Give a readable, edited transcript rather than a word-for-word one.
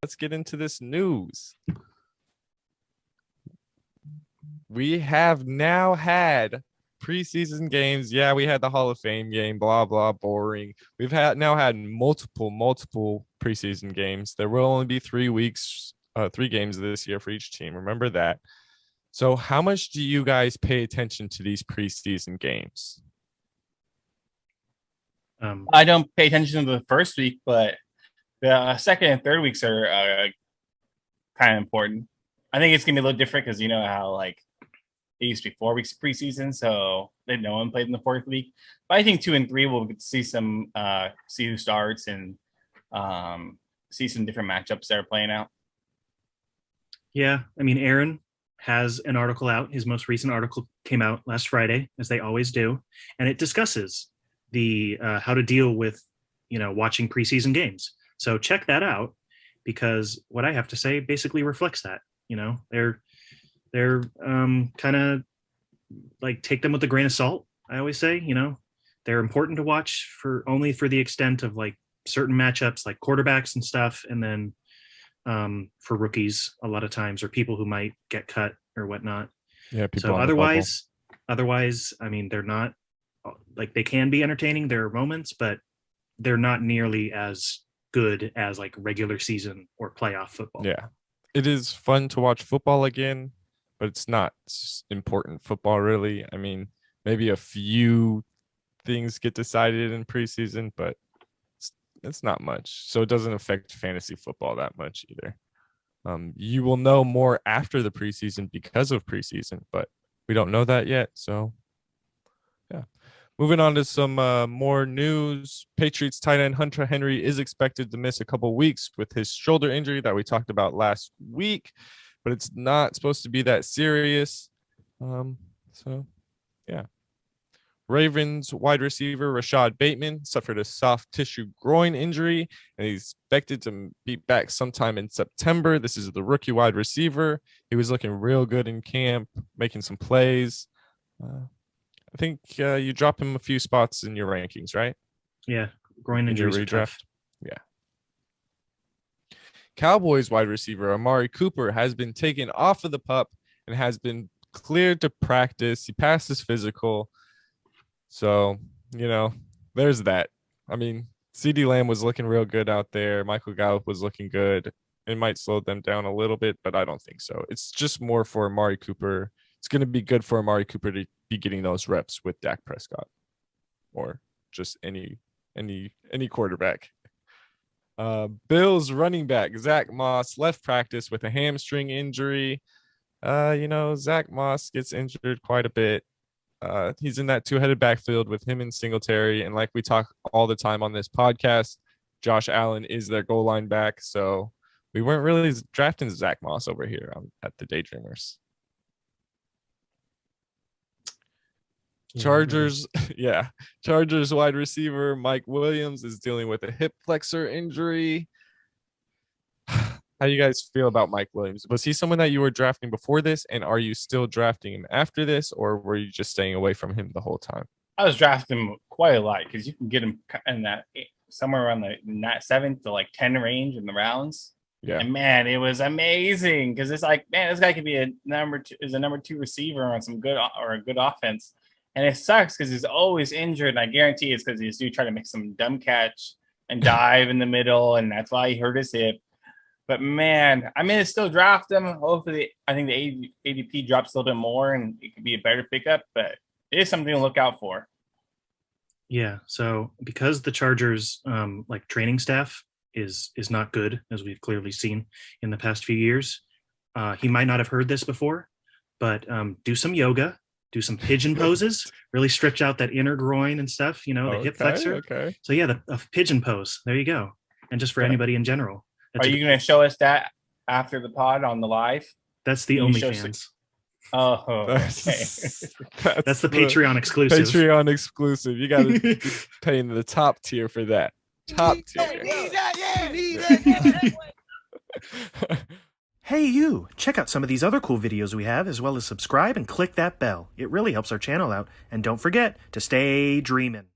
let's get into this news. We have now had preseason games. Yeah, we had the Hall of Fame game, blah, blah, boring. We've now had multiple preseason games. There will only be 3 weeks, 3 games this year for each team. Remember that. So how much do you guys pay attention to these preseason games? I don't pay attention to the first week, but the second and third weeks are kind of important. I think it's gonna be a little different because you know how like it used to be 4 weeks of preseason, so that no one played in the fourth week. But I think 2 and 3 we'll get to see some see who starts and see some different matchups that are playing out. Yeah, I mean, Aaron has an article out. His most recent article came out last Friday, as they always do, and it discusses the how to deal with watching preseason games. So check that out because what I have to say basically reflects that. They're kind of like take them with a grain of salt. I always say, they're important to watch for only for the extent of like certain matchups, like quarterbacks and stuff, and then for rookies a lot of times or people who might get cut or whatnot. Yeah, people. So otherwise, I mean, they're not like they can be entertaining. There are moments, but they're not nearly as good as like regular season or playoff football. Yeah, it is fun to watch football again, but it's not important football really. I mean, maybe a few things get decided in preseason, but it's not much. So it doesn't affect fantasy football that much either. You will know more after the preseason because of preseason, but we don't know that yet. So yeah. Moving on to some more news. Patriots tight end Hunter Henry is expected to miss a couple weeks with his shoulder injury that we talked about last week, but it's not supposed to be that serious. So, yeah. Ravens wide receiver Rashod Bateman suffered a soft tissue groin injury, and he's expected to be back sometime in September. This is the rookie wide receiver. He was looking real good in camp, making some plays. I think you drop him a few spots in your rankings, right? Yeah, groin injuries are tough. Yeah. Cowboys wide receiver Amari Cooper has been taken off of the pup and has been cleared to practice. He passed his physical. So, there's that. I mean, CeeDee Lamb was looking real good out there. Michael Gallup was looking good. It might slow them down a little bit, but I don't think so. It's just more for Amari Cooper. It's going to be good for Amari Cooper to be getting those reps with Dak Prescott or just any quarterback. Bills running back Zach Moss left practice with a hamstring injury. Zach Moss gets injured quite a bit. He's in that two-headed backfield with him and Singletary. And like we talk all the time on this podcast, Josh Allen is their goal line back. So we weren't really drafting Zach Moss over here at the Daydreamers. Chargers, yeah. Chargers wide receiver Mike Williams is dealing with a hip flexor injury. How do you guys feel about Mike Williams? Was he someone that you were drafting before this, and are you still drafting him after this, or were you just staying away from him the whole time? I was drafting him quite a lot because you can get him in that somewhere around the 7th to like 10 range in the rounds. Yeah, and man, it was amazing because it's like, man, this guy could be a number 2 receiver on some good or a good offense. And it sucks because he's always injured. And I guarantee it's because he's trying to make some dumb catch and dive in the middle. And that's why he hurt his hip. But man, I mean, still draft him. Hopefully, I think the ADP drops a little bit more and it could be a better pickup. But it is something to look out for. Yeah. So because the Chargers like training staff is not good, as we've clearly seen in the past few years, he might not have heard this before, but do some yoga. Do some pigeon poses, really stretch out that inner groin and stuff, the hip flexor. Okay. So yeah, the pigeon pose. There you go. And just for anybody in general. Are you going to show us that after the pod on the live? That's the OnlyFans. Oh, okay. That's the Patreon exclusive. Patreon exclusive. You got to be paying the top tier for that. Top tier. Need that. Hey you, check out some of these other cool videos we have, as well as subscribe and click that bell. It really helps our channel out. And don't forget to stay dreamin'.